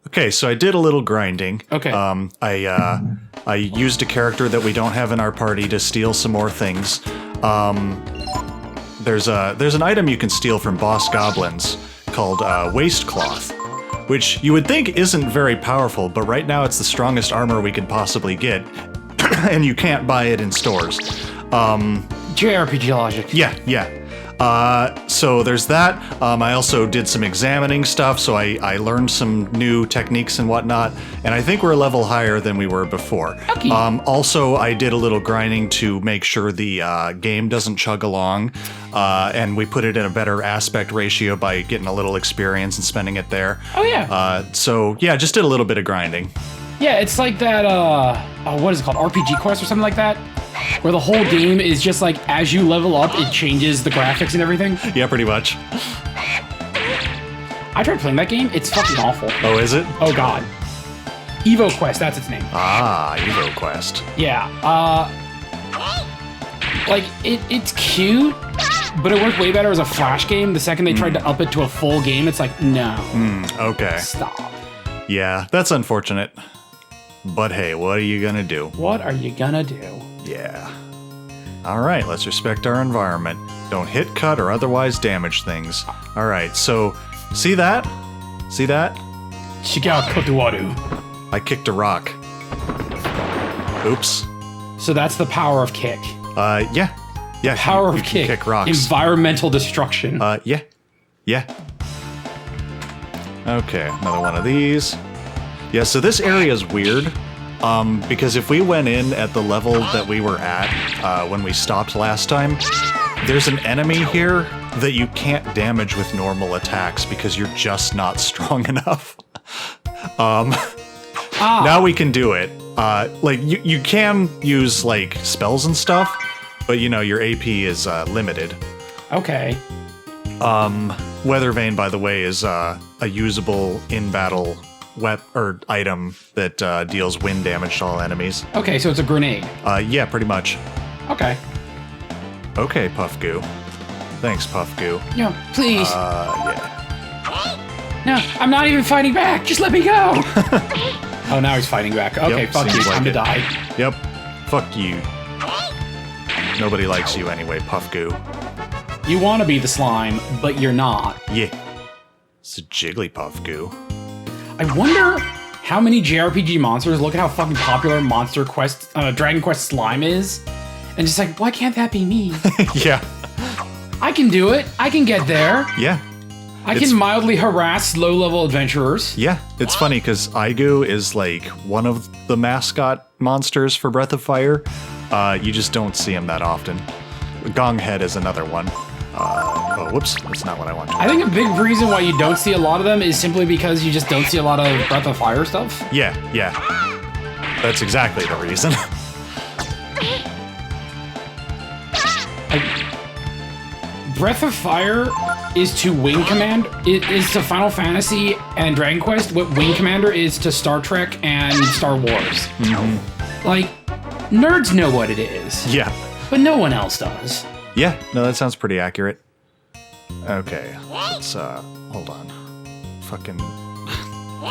Okay, so I did a little grinding. Okay. I used a character that we don't have in our party to steal some more things. There's an item you can steal from boss goblins called waste cloth, which you would think isn't very powerful, but right now it's the strongest armor we could possibly get, and you can't buy it in stores. JRPG logic. Yeah. So there's that. I also did some examining stuff, so I learned some new techniques and whatnot, and I think we're a level higher than we were before. Okay. Also, I did a little grinding to make sure the game doesn't chug along, and we put it in a better aspect ratio by getting a little experience and spending it there. Oh, yeah. So, yeah, just did a little bit of grinding. Yeah, it's like that, what is it called? RPG Quest or something like that? Where the whole game is just like, as you level up, it changes the graphics and everything. Yeah, pretty much. I tried playing that game. It's fucking awful. Oh, is it? Oh, God. Evo Quest, that's its name. Ah, Evo Quest. Yeah, like, it's cute, but it worked way better as a Flash game. The second they tried to up it to a full game, it's like, no. Okay. Stop. Yeah, that's unfortunate. But hey, what are you gonna do? What are you gonna do? Yeah. Alright, let's respect our environment. Don't hit, cut, or otherwise damage things. Alright, so, see that? See that? Shiga Kotuwaru. I kicked a rock. Oops. So that's the power of kick. Yeah. Yeah, Power you of can kick rocks. Environmental destruction. Yeah. Okay, another one of these. Yeah, so this area is weird, because if we went in at the level that we were at when we stopped last time, there's an enemy here that you can't damage with normal attacks because you're just not strong enough. Now we can do it. Like, you can use, like, spells and stuff, but, you know, your AP is limited. Okay. Weather Vane, by the way, is a usable in-battle item that deals wind damage to all enemies. Okay, so it's a grenade. Yeah, pretty much. Okay. Okay, Puff Goo. Thanks, Puff Goo. No, please. Yeah. No, I'm not even fighting back. Just let me go. Oh, now he's fighting back. Okay, Yep, fuck you. seems like Time to it. die. Yep. Fuck you. Nobody likes you anyway, Puff Goo. You want to be the slime, but you're not. Yeah. It's a Jigglypuff Goo. I wonder how many JRPG monsters look at how fucking popular Monster Quest, Dragon Quest Slime is, and just like, why can't that be me? Yeah. I can do it. I can get there. Yeah. I can mildly harass low-level adventurers. Yeah, it's funny because Aigu is like one of the mascot monsters for Breath of Fire. You just don't see him that often. Gonghead is another one. Oh, whoops, that's not what I want to. I think a big reason why you don't see a lot of them is simply because you just don't see a lot of Breath of Fire stuff. Yeah. That's exactly the reason. Breath of Fire is to Wing Commander. It is to Final Fantasy and Dragon Quest what Wing Commander is to Star Trek and Star Wars. Like, nerds know what it is. Yeah. But no one else does. Yeah, no, that sounds pretty accurate. Okay, let's, hold on. Fucking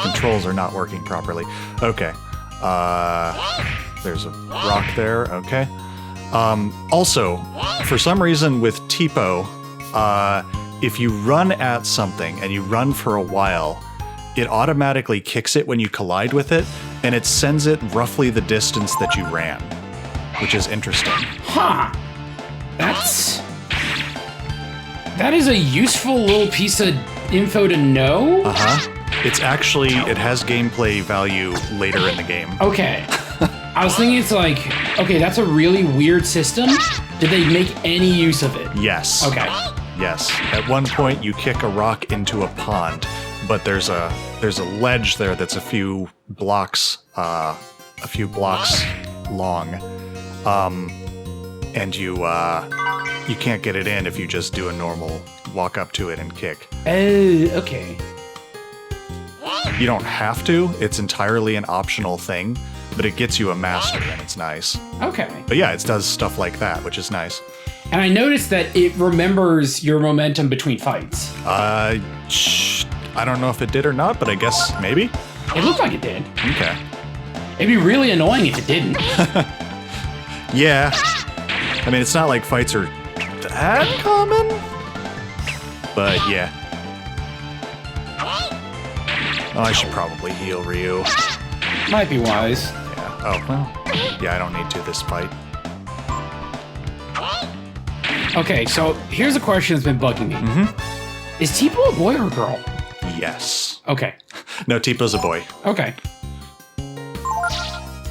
controls are not working properly. Okay, there's a rock there, okay. Also, for some reason with Tipo, if you run at something and you run for a while, it automatically kicks it when you collide with it, and it sends it roughly the distance that you ran, which is interesting. Huh. That is a useful little piece of info to know. It's actually, it has gameplay value later in the game. Okay. I was thinking it's like, okay, that's a really weird system. Did they make any use of it? Yes. Okay. Yes. At one point, you kick a rock into a pond, but there's a ledge there that's a few blocks long, and you can't get it in if you just do a normal walk up to it and kick. Oh, okay. You don't have to. It's entirely an optional thing, but it gets you a master, and it's nice. Okay. But yeah, it does stuff like that, which is nice. And I noticed that it remembers your momentum between fights. I don't know if it did or not, but I guess maybe. It looked like it did. Okay. It'd be really annoying if it didn't. Yeah. I mean, it's not like fights are that common. But yeah. Oh, I should probably heal Ryu. Might be wise. Yeah. Oh, well. Yeah, I don't need to this fight. Okay, so here's a question that's been bugging me. Mm-hmm. Is Tipo a boy or a girl? Yes. Okay. No, Tipo's a boy. Okay.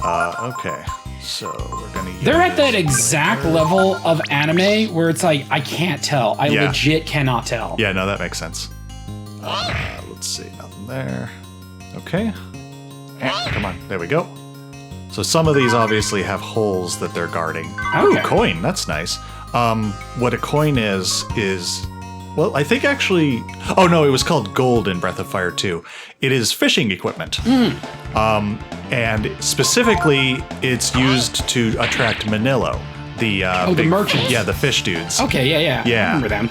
Okay. So we're gonna use They're at that exact level of anime where it's like, I can't tell. I Yeah. legit cannot tell. Yeah, no, that makes sense. Let's see, nothing there. Okay. Come on, there we go. So some of these obviously have holes that they're guarding. Ooh, Okay. coin, that's nice. What a coin is, well, I think actually, oh no, it was called gold in Breath of Fire 2. It is fishing equipment. And specifically, it's used to attract Manillo, the the merchants. Yeah, the fish dudes. Okay, yeah. Yeah. I remember them.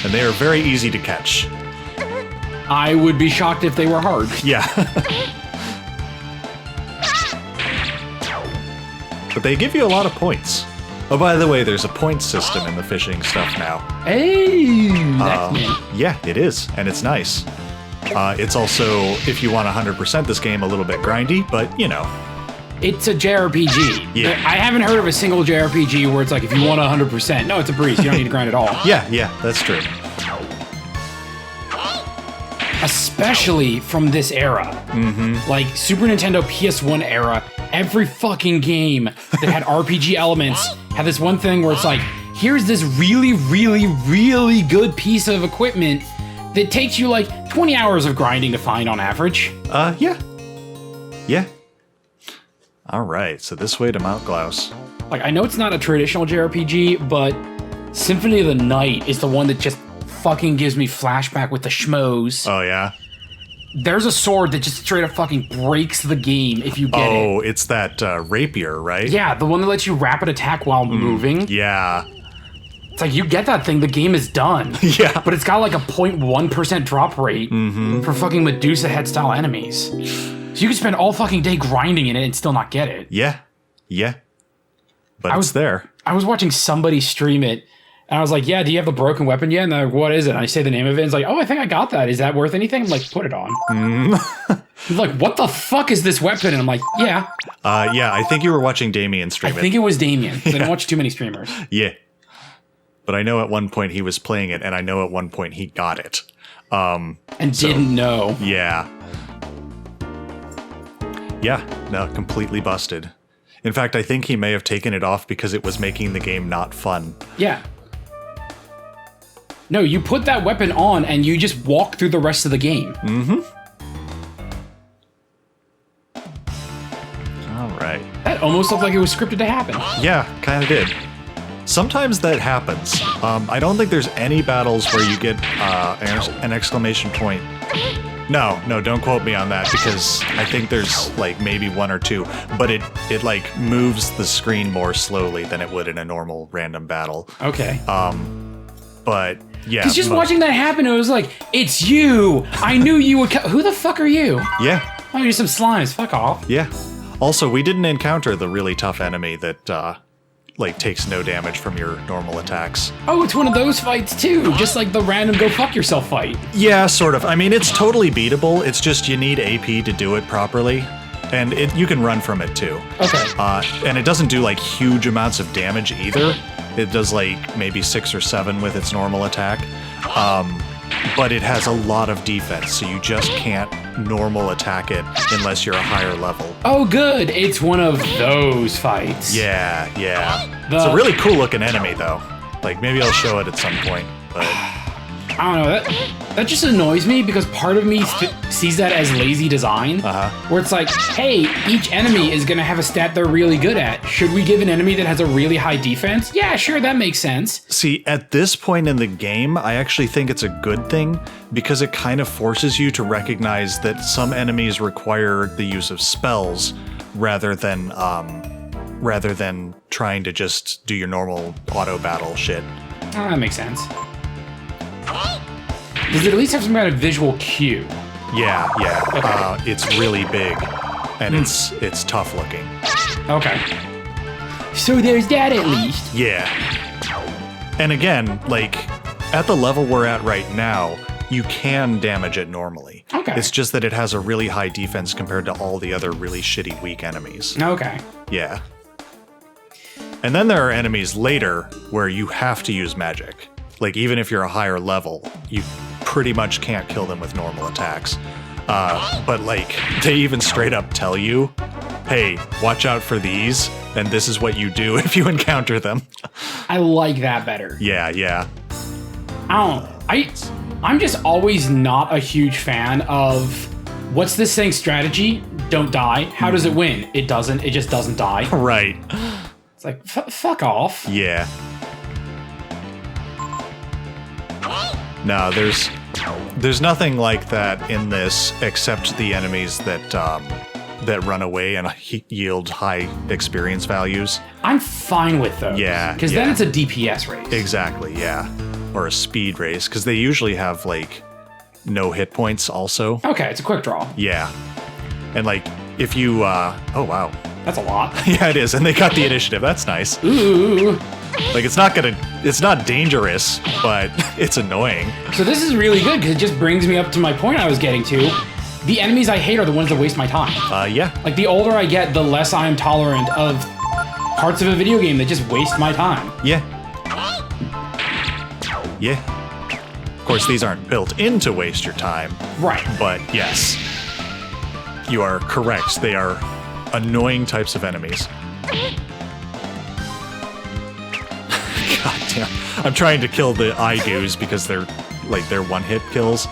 And they are very easy to catch. I would be shocked if they were hard. Yeah. But they give you a lot of points. Oh, by the way, there's a point system in the fishing stuff now. Hey, that's neat. Yeah, it is, and it's nice. It's also, if you want 100% this game, a little bit grindy, but you know. It's a JRPG. Yeah. I haven't heard of a single JRPG where it's like, if you want 100%, no, it's a breeze. You don't need to grind at all. Yeah, that's true. Especially from this era. Mm-hmm. Like Super Nintendo PS1 era, every fucking game that had RPG elements had this one thing where it's like, here's this really, really, really good piece of equipment that takes you like 20 hours of grinding to find on average. Yeah. All right, so this way to Mount Glaus. Like, I know it's not a traditional JRPG, but Symphony of the Night is the one that just fucking gives me flashback with the schmoes. Oh, yeah? There's a sword that just straight up fucking breaks the game if you get it. Oh, it's that rapier, right? Yeah, the one that lets you rapid attack while moving. Yeah. It's like, you get that thing, the game is done. Yeah. But it's got like a 0.1% drop rate for fucking Medusa head style enemies. So you could spend all fucking day grinding in it and still not get it. Yeah. But it's there. I was watching somebody stream it, and I was like, yeah, do you have the broken weapon yet? And they're like, what is it? And I say the name of it, and it's like, oh, I think I got that. Is that worth anything? I'm like, put it on. He's like, what the fuck is this weapon? And I'm like, yeah. Yeah, I think you were watching Damien stream I think it was Damien. I don't watch too many streamers. Yeah. But I know at one point he was playing it, and I know at one point he got it. And didn't know. Yeah. Yeah, no, completely busted. In fact, I think he may have taken it off because it was making the game not fun. Yeah. No, you put that weapon on and you just walk through the rest of the game. All right. That almost looked like it was scripted to happen. Yeah, kind of did. Sometimes that happens. I don't think there's any battles where you get an exclamation point. No, don't quote me on that, because I think there's like maybe one or two, but it like moves the screen more slowly than it would in a normal random battle. Okay. But yeah. Because just watching that happen, it was like, it's you! I knew you would who the fuck are you? Yeah. Oh, you're some slimes. Fuck off. Yeah. Also, we didn't encounter the really tough enemy that like takes no damage from your normal attacks. Oh, it's one of those fights too, just like the random go fuck yourself fight. Yeah, sort of. I mean, it's totally beatable. It's just you need AP to do it properly. And you can run from it too. Okay. And it doesn't do like huge amounts of damage either. It does like maybe 6 or 7 with its normal attack. But it has a lot of defense, so you just can't normal attack it unless you're a higher level. Oh, good. It's one of those fights. Yeah. It's a really cool looking enemy though. Like maybe I'll show it at some point, but I don't know. That just annoys me because part of me sees that as lazy design. Where it's like, hey, each enemy is going to have a stat they're really good at. Should we give an enemy that has a really high defense? Yeah, sure, that makes sense. See, at this point in the game, I actually think it's a good thing because it kind of forces you to recognize that some enemies require the use of spells rather than trying to just do your normal auto battle shit. Oh, that makes sense. Does it at least have some kind of visual cue? Yeah, yeah. Okay. It's really big, and it's tough looking. Okay. So there's that at least. Yeah. And again, like, at the level we're at right now, you can damage it normally. Okay. It's just that it has a really high defense compared to all the other really shitty weak enemies. Okay. Yeah. And then there are enemies later where you have to use magic. Like, even if you're a higher level, you pretty much can't kill them with normal attacks. But, like, they even straight up tell you, hey, watch out for these, and this is what you do if you encounter them. I like that better. Yeah, yeah. I'm just always not a huge fan of what's this thing's strategy? Don't die. How does it win? It doesn't. It just doesn't die. Right. It's like, fuck off. Yeah. No, there's nothing like that in this except the enemies that run away and yield high experience values. I'm fine with those. Yeah, Because then it's a DPS race. Exactly, yeah. Or a speed race, because they usually have, like, no hit points also. Okay, it's a quick draw. Yeah. And, like, if you, oh, wow. That's a lot. Yeah, it is, and they got the initiative. That's nice. Ooh. Like, it's not dangerous, but it's annoying. So this is really good, because it just brings me up to my point I was getting to. The enemies I hate are the ones that waste my time. Yeah. Like, the older I get, the less I am tolerant of parts of a video game that just waste my time. Yeah. Yeah. Of course, these aren't built in to waste your time. Right. But yes, you are correct. They are annoying types of enemies. God damn. I'm trying to kill the Igus because they're one-hit kills.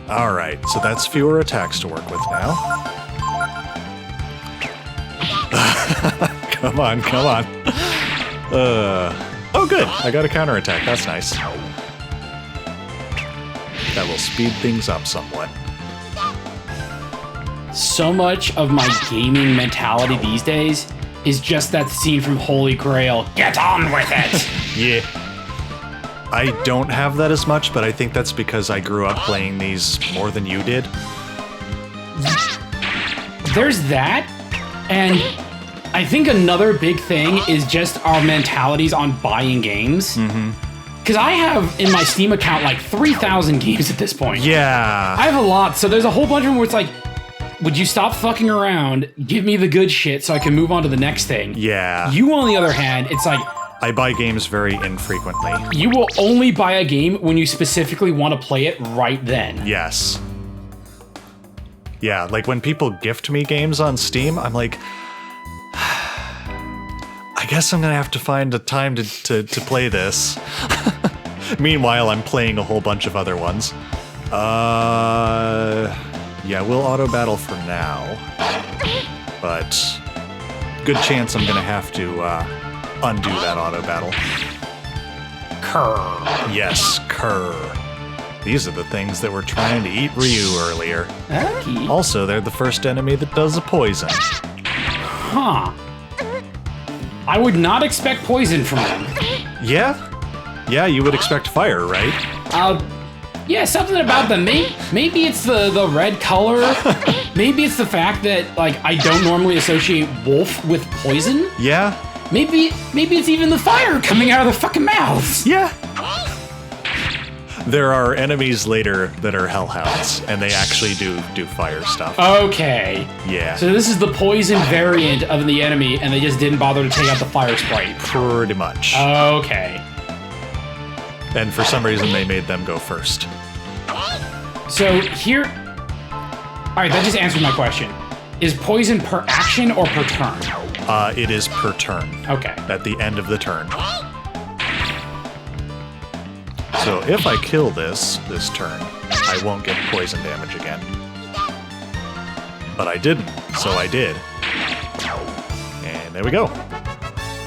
Alright, so that's fewer attacks to work with now. Come on, come on. Oh good, I got a counterattack, that's nice. That will speed things up somewhat. So much of my gaming mentality these days is just that scene from Holy Grail. Get on with it! Yeah. I don't have that as much, but I think that's because I grew up playing these more than you did. There's that, and I think another big thing is just our mentalities on buying games. Because I have, in my Steam account, like 3,000 games at this point. Yeah. I have a lot, so there's a whole bunch of them where it's like, would you stop fucking around, give me the good shit so I can move on to the next thing? Yeah. You, on the other hand, it's like, I buy games very infrequently. you will only buy a game when you specifically want to play it right then. Yes. Yeah, like when people gift me games on Steam, I'm like, I guess I'm gonna have to find a time to play this. Meanwhile, I'm playing a whole bunch of other ones. Yeah, we'll auto battle for now. But good chance I'm gonna have to undo that auto battle. Curr. Yes, Kerr. These are the things that were trying to eat Ryu earlier. Okay. Also, they're the first enemy that does a poison. Huh. I would not expect poison from them. Yeah? Yeah, you would expect fire, right? Yeah, something about them. Maybe it's the red color. Maybe it's the fact that, like, I don't normally associate wolf with poison. Yeah? Maybe it's even the fire coming out of the fucking mouths. Yeah. There are enemies later that are hellhounds, and they actually do fire stuff. Okay. Yeah. So this is the poison variant of the enemy, and they just didn't bother to take out the fire sprite. Pretty much. Okay. And for some reason, they made them go first. So here... Alright, that just answered my question. Is poison per action or per turn? It is per turn. Okay. At the end of the turn. So if I kill this turn, I won't get poison damage again. But I didn't, so I did. And there we go.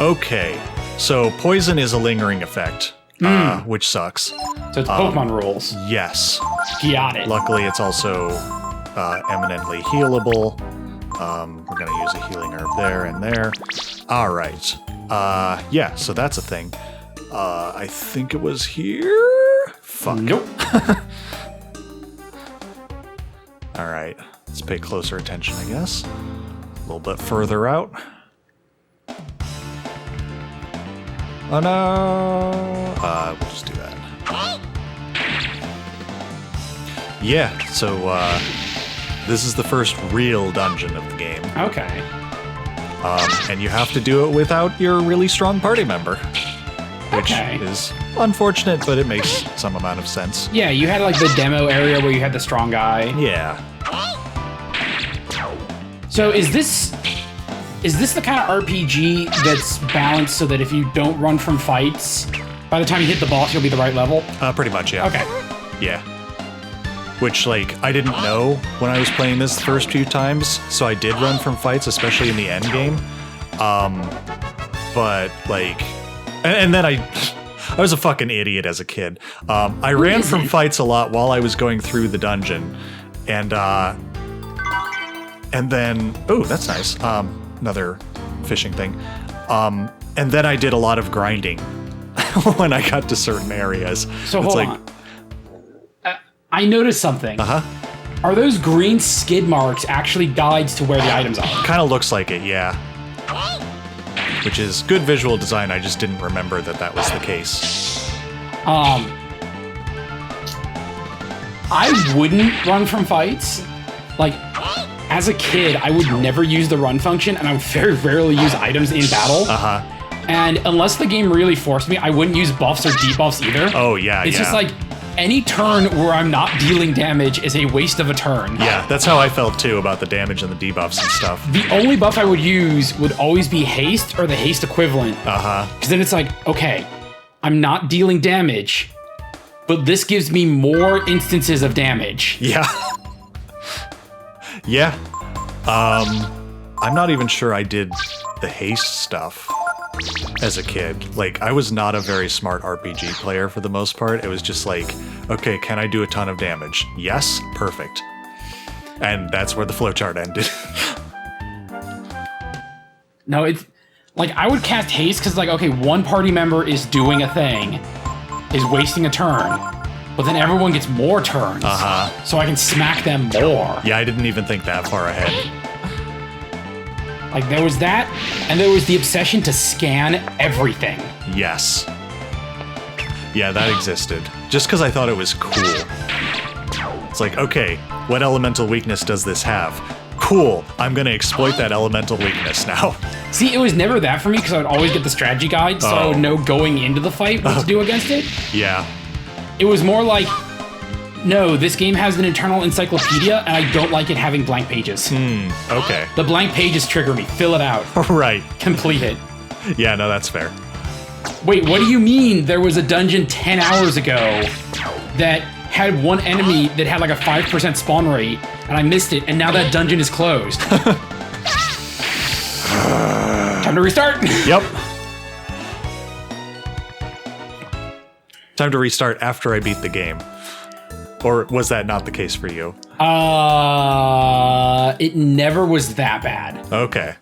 Okay, so poison is a lingering effect, which sucks. So it's Pokemon rules. Yes. Got it. Luckily, it's also eminently healable. We're gonna use a healing herb there and there. All right. Yeah, so that's a thing. I think it was here? Fuck. Nope. All right, let's pay closer attention, I guess. A little bit further out. Oh no! We'll just do that. Yeah, so this is the first real dungeon of the game. Okay. And you have to do it without your really strong party member. Which Okay. is unfortunate, but it makes some amount of sense. Yeah, you had like the demo area where you had the strong guy. Yeah. So is this the kind of RPG that's balanced so that if you don't run from fights, by the time you hit the boss, you'll be the right level? Pretty much, yeah. Okay. Yeah. Which, like, I didn't know when I was playing this the first few times, so I did run from fights, especially in the end game. But, like... And then I was a fucking idiot as a kid. I ran from fights a lot while I was going through the dungeon. And then... Oh, that's nice. Another fishing thing. And then I did a lot of grinding when I got to certain areas. So it's hold like, on. I noticed something. Uh-huh. Are those green skid marks actually guides to where the items are? Kind of looks like it, yeah. Which is good visual design, I just didn't remember that that was the case. I wouldn't run from fights. Like, as a kid, I would never use the run function, and I would very rarely use items in battle. Uh-huh. And unless the game really forced me, I wouldn't use buffs or debuffs either. Oh, yeah, It's yeah. just like, any turn where I'm not dealing damage is a waste of a turn. Yeah, that's how I felt too about the damage and the debuffs and stuff. The only buff I would use would always be haste or the haste equivalent. Uh-huh. Because then it's like, okay, I'm not dealing damage, but this gives me more instances of damage. Yeah. Yeah. I'm not even sure I did the haste stuff as a kid. Like, I was not a very smart RPG player for the most part. It was just like, okay, can I do a ton of damage? Yes, perfect. And that's where the flowchart ended. No, it's like I would cast haste because like, okay, one party member is doing a thing, is wasting a turn, but then everyone gets more turns. Uh-huh. So I can smack them more. Yeah, I didn't even think that far ahead. Like there was that, and there was the obsession to scan everything. Yes. Yeah, that existed. Just because I thought it was cool. It's like, okay, what elemental weakness does this have? Cool, I'm gonna exploit that elemental weakness now. See, it was never that for me because I would always get the strategy guide, so I would know going into the fight what to do against it. Yeah. It was more like, no, this game has an internal encyclopedia, and I don't like it having blank pages. Okay. The blank pages trigger me. Fill it out. Right. Complete it. Yeah, no, that's fair. Wait, what do you mean there was a dungeon 10 hours ago that had one enemy that had like a 5% spawn rate, and I missed it, and now that dungeon is closed? Time to restart. Yep. Time to restart after I beat the game. Or was that not the case for you? It never was that bad. Okay.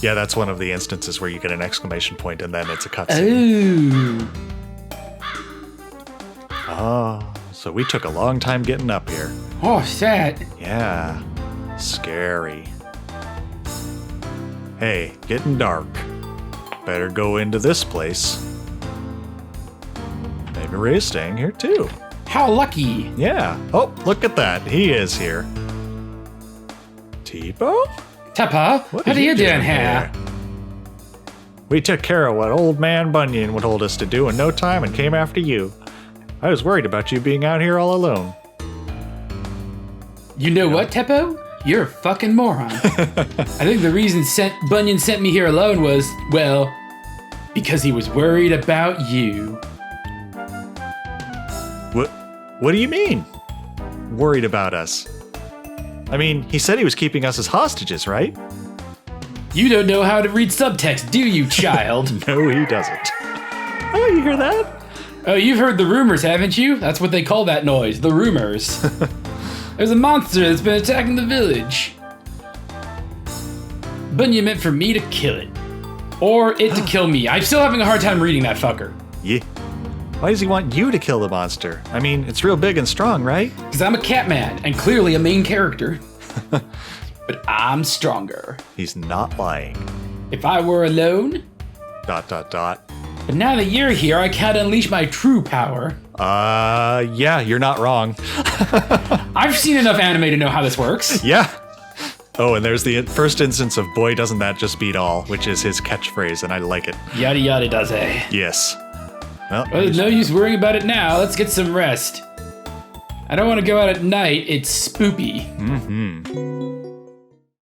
Yeah, that's one of the instances where you get an exclamation point and then it's a cutscene. Ooh. Oh, so we took a long time getting up here. Oh, sad. Yeah. Scary. Hey, getting dark. Better go into this place. Maybe Ray's staying here too. How lucky. Yeah. Oh, look at that. He is here. Tipo? Teppa, what are you doing here? We took care of what old man Bunyan would hold us to do in no time and came after you. I was worried about you being out here all alone. You know what, Teppo? You're a fucking moron. I think the reason Bunyan sent me here alone was, well, because he was worried about you. What do you mean? Worried about us? I mean, he said he was keeping us as hostages, right? You don't know how to read subtext, do you, child? No, he doesn't. Oh, you hear that? Oh, you've heard the rumors, haven't you? That's what they call that noise, the rumors. There's a monster that's been attacking the village. Bunyan meant for me to kill it. Or it to kill me. I'm still having a hard time reading that fucker. Yeah. Why does he want you to kill the monster? I mean, it's real big and strong, right? Because I'm a catman and clearly a main character. But I'm stronger. He's not lying. If I were alone. ... But now that you're here, I can't unleash my true power. Yeah, you're not wrong. I've seen enough anime to know how this works. Yeah. Oh, and there's the first instance of boy, doesn't that just beat all, which is his catchphrase, and I like it. Yada yada does it. Yes. Well, There's no use worrying about it now. Let's get some rest. I don't want to go out at night. It's spoopy.